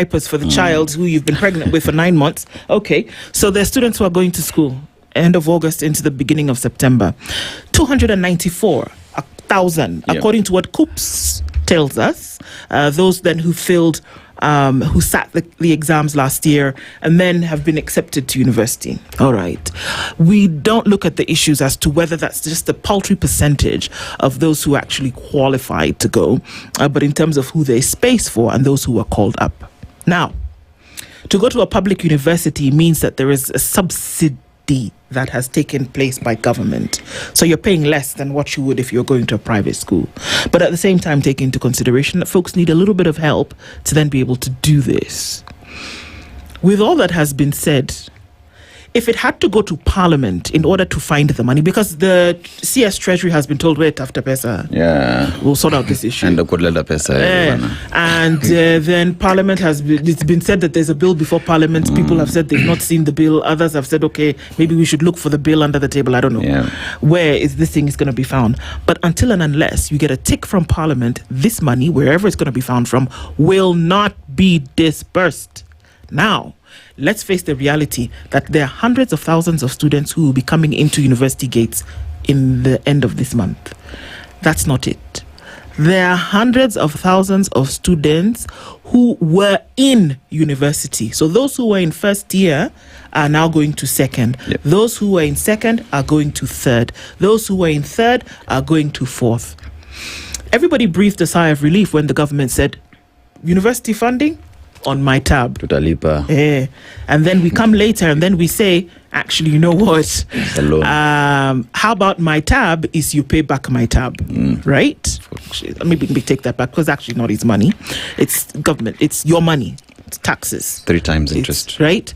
diapers for the child who you've been pregnant with for 9 months. Okay, so there are students who are going to school end of August into the beginning of September. 294,000, according to what COOPS tells us. Those then who failed, who sat the exams last year and then have been accepted to university. All right. We don't look at the issues as to whether that's just a paltry percentage of those who actually qualified to go, but in terms of who they space for and those who were called up. Now, to go to a public university means that there is a subsidy that has taken place by government. So you're paying less than what you would if you're going to a private school. But at the same time, take into consideration that folks need a little bit of help to then be able to do this. With all that has been said, if it had to go to Parliament in order to find the money, because the CS Treasury has been told, wait, after PESA, we'll sort out this issue. And the PESA. And then Parliament it's been said that there's a bill before Parliament. People have said they've not seen the bill. Others have said, okay, maybe we should look for the bill under the table. I don't know. Where is this thing is going to be found? But until and unless you get a tick from Parliament, this money, wherever it's going to be found from, will not be dispersed. Now, let's face the reality that there are hundreds of thousands of students who will be coming into university gates in the end of this month. That's not it. There are hundreds of thousands of students who were in university. So those who were in first year are now going to second. Those who were in second are going to third. Those who were in third are going to fourth. Everybody breathed a sigh of relief when the government said, university funding on my tab. And then we come later and then we say, actually, you know what? How about my tab is you pay back my tab, right? Maybe we take that back because actually not his money. It's government. It's your money. It's taxes. 3 times interest. Right?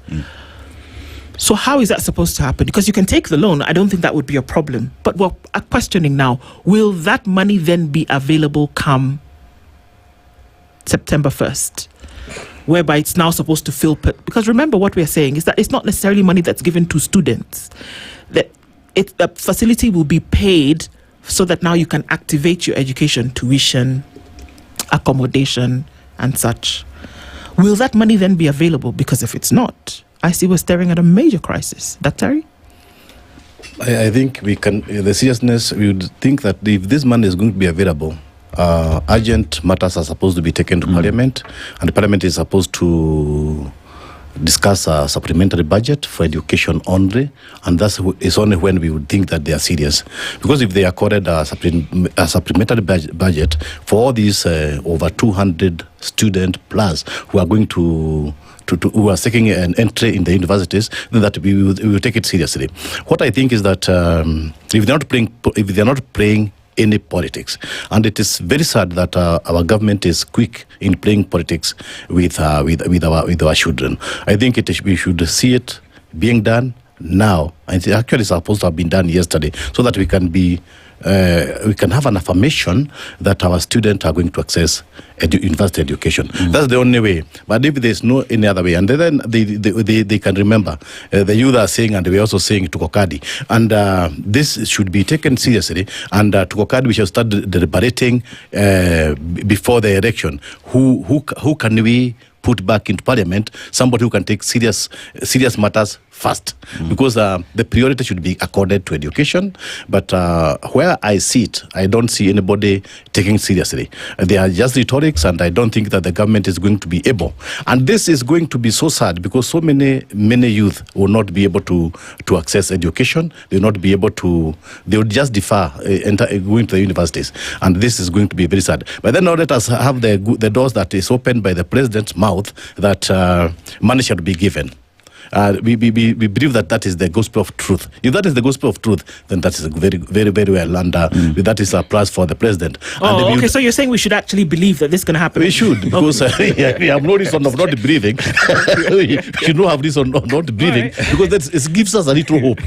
So how is that supposed to happen? Because you can take the loan. I don't think that would be a problem. But we're questioning now, will that money then be available come September 1st? Whereby it's now supposed to fill... Because remember what we're saying is that it's not necessarily money that's given to students. That the facility will be paid so that now you can activate your education, tuition, accommodation, and such. Will that money then be available? Because if it's not, I see we're staring at a major crisis. Dr. I think we can... The seriousness, we would think that if this money is going to be available... urgent matters are supposed to be taken to Parliament, and the Parliament is supposed to discuss a supplementary budget for education only, and that's is only when we would think that they are serious. Because if they accorded a supplementary budget for all these over 200 student plus who are going to who are taking an entry in the universities, then that we will take it seriously. What I think is that if they're not playing any politics, and it is very sad that our government is quick in playing politics with our children. I think we should see it being done now, and it actually is supposed to have been done yesterday, so that we can have an affirmation that our students are going to access university education. That's the only way. But if there's no any other way, and then they can remember, the youth are saying, and we're also saying to Kokadi, and this should be taken seriously. And to Kokadi, we should start deliberating before the election. Who can we put back into Parliament? Somebody who can take serious matters first, because the priority should be accorded to education. But where I see it, I don't see anybody taking seriously. They are just rhetorics, and I don't think that the government is going to be able. And this is going to be so sad, because so many youth will not be able to access education. They will not be able to. They will just defer going to the universities, and this is going to be very sad. But then now let us have the doors that is opened by the president's mouth, that money shall be given. We believe that is the gospel of truth. If that is the gospel of truth, then that is very, very, very well. And that is a plus for the president. Okay, so you're saying we should actually believe that this is going to happen? We should, because we have no reason of not believing. We should not have reason of not believing, because it gives us a little hope.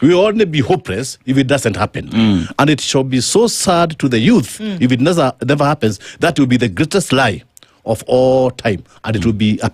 We will only be hopeless if it doesn't happen. And it shall be so sad to the youth if it never happens. That will be the greatest lie of all time, and it will be a